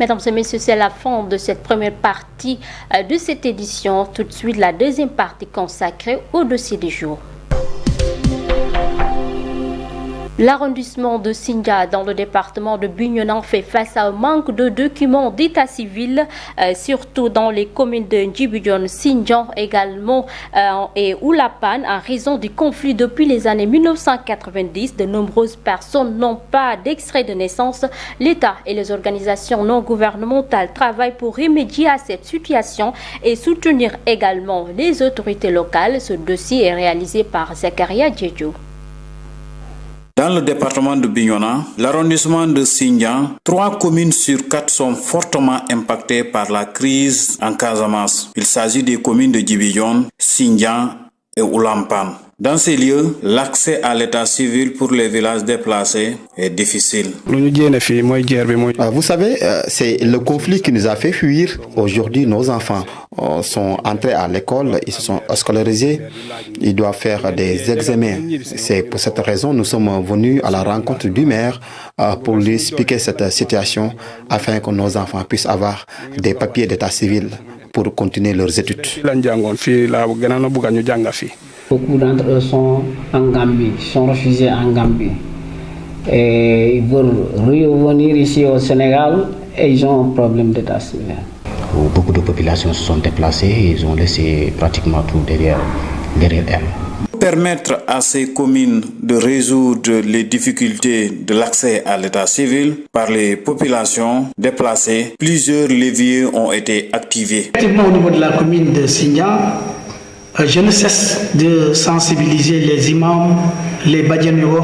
Mesdames et messieurs, c'est la fin de cette première partie de cette édition. Tout de suite, la deuxième partie consacrée au dossier du jour. L'arrondissement de Sindia dans le département de Bignona fait face à un manque de documents d'état civil, surtout dans les communes de Djibidione, Sindian également et Oulapan. En raison du conflit depuis les années 1990, de nombreuses personnes n'ont pas d'extrait de naissance. L'État et les organisations non gouvernementales travaillent pour remédier à cette situation et soutenir également les autorités locales. Ce dossier est réalisé par Zakaria Djedjou. Dans le département de Bignona, l'arrondissement de Sindian, 3 communes sur 4 sont fortement impactées par la crise en Casamance. Il s'agit des communes de Djibidione, Sindian et Oulampan. Dans ces lieux, l'accès à l'état civil pour les villages déplacés est difficile. Vous savez, c'est le conflit qui nous a fait fuir. Aujourd'hui, nos enfants sont entrés à l'école, ils se sont scolarisés, ils doivent faire des examens. C'est pour cette raison que nous sommes venus à la rencontre du maire pour lui expliquer cette situation afin que nos enfants puissent avoir des papiers d'état civil pour continuer leurs études. Beaucoup d'entre eux sont en Gambie, sont refusés en Gambie. Et ils veulent revenir ici au Sénégal et ils ont un problème d'état civil. Beaucoup de populations se sont déplacées et ils ont laissé pratiquement tout derrière elles. Pour permettre à ces communes de résoudre les difficultés de l'accès à l'état civil par les populations déplacées, plusieurs leviers ont été activés. Effectivement, au niveau de la commune de Sindian, je ne cesse de sensibiliser les imams, les badianuos.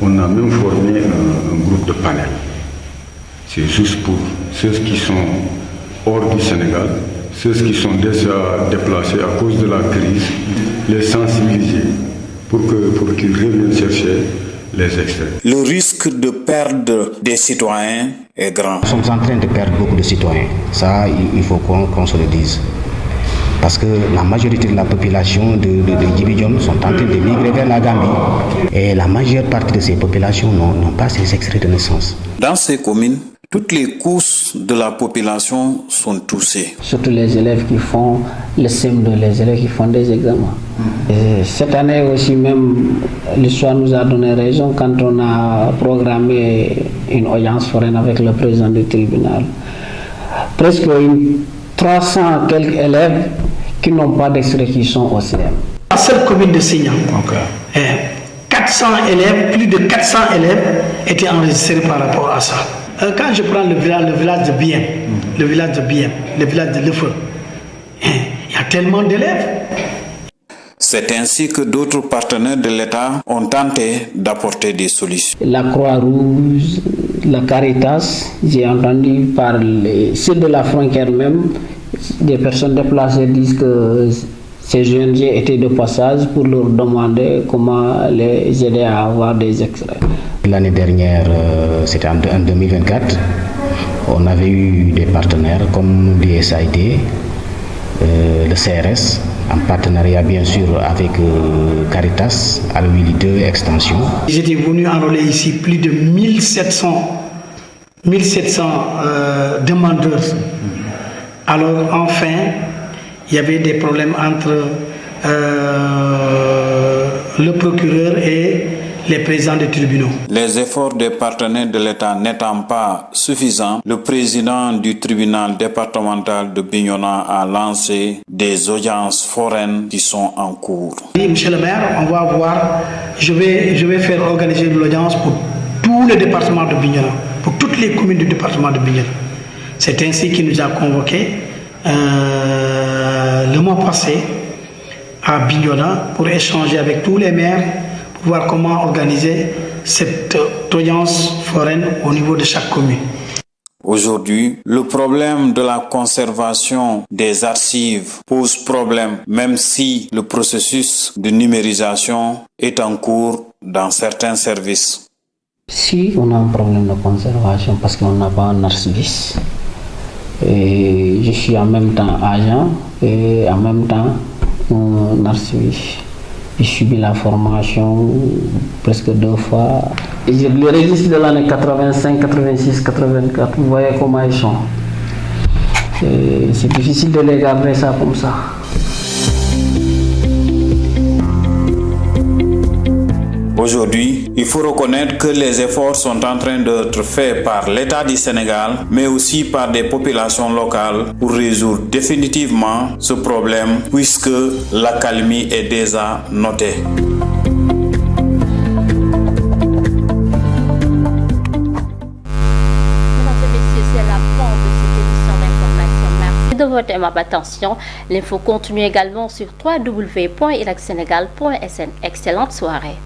On a même formé un groupe de panel. C'est juste pour ceux qui sont hors du Sénégal, ceux qui sont déjà déplacés à cause de la crise, les sensibiliser pour qu'ils reviennent chercher les extraits. Le risque de perdre des citoyens est grand. Nous sommes en train de perdre beaucoup de citoyens. Ça, il faut qu'on se le dise. Parce que la majorité de la population de Djibidione sont en train de migrer vers la Gambie. Et la majeure partie de ces populations n'ont pas ces extraits de naissance. Dans ces communes, toutes les couches de la population sont touchées. Surtout les élèves qui font le CM2, les élèves qui font des examens. Et cette année aussi même, l'histoire nous a donné raison quand on a programmé une audience foraine avec le président du tribunal. Presque 300 quelques élèves qui n'ont pas d'extrait qui sont au CM. La seule commune de Sindian, 400 élèves, plus de 400 élèves étaient enregistrés par rapport à ça. Quand je prends le village de Bien, le village de Lefeu, il y a tellement d'élèves. C'est ainsi que d'autres partenaires de l'État ont tenté d'apporter des solutions. La Croix-Rouge, la Caritas, j'ai entendu parler, ceux de la frontière même, des personnes déplacées disent que ces ONG étaient de passage pour leur demander comment les aider à avoir des extraits. L'année dernière, c'était en 2024, on avait eu des partenaires comme l'USAID, le CRS, en partenariat bien sûr avec Caritas, Al-Wili 2 Extension. J'étais venu enrôler ici plus de 1700 demandeurs. Alors enfin, il y avait des problèmes entre le procureur et les présidents des tribunaux. Les efforts des partenaires de l'État n'étant pas suffisants, le président du tribunal départemental de Bignona a lancé des audiences foraines qui sont en cours. Oui, monsieur le maire, on va voir, je vais faire organiser l'audience pour tous les départements de Bignona, pour toutes les communes du département de Bignona. C'est ainsi qu'il nous a convoqués le mois passé à Bignona pour échanger avec tous les maires, pour voir comment organiser cette audience foraine au niveau de chaque commune. Aujourd'hui, le problème de la conservation des archives pose problème, même si le processus de numérisation est en cours dans certains services. Si on a un problème de conservation parce qu'on n'a pas un archiviste, et je suis en même temps agent et en même temps un archiviste. J'ai subi la formation presque 2 fois les registres de l'année 85, 86, 84, vous voyez comment ils sont. C'est difficile de les garder ça comme ça. Aujourd'hui, il faut reconnaître que les efforts sont en train d'être faits par l'État du Sénégal, mais aussi par des populations locales pour résoudre définitivement ce problème puisque l'accalmie est déjà notée. De votre aimable attention. L'info continue également sur www.ilacsenegal.sn. Excellente soirée.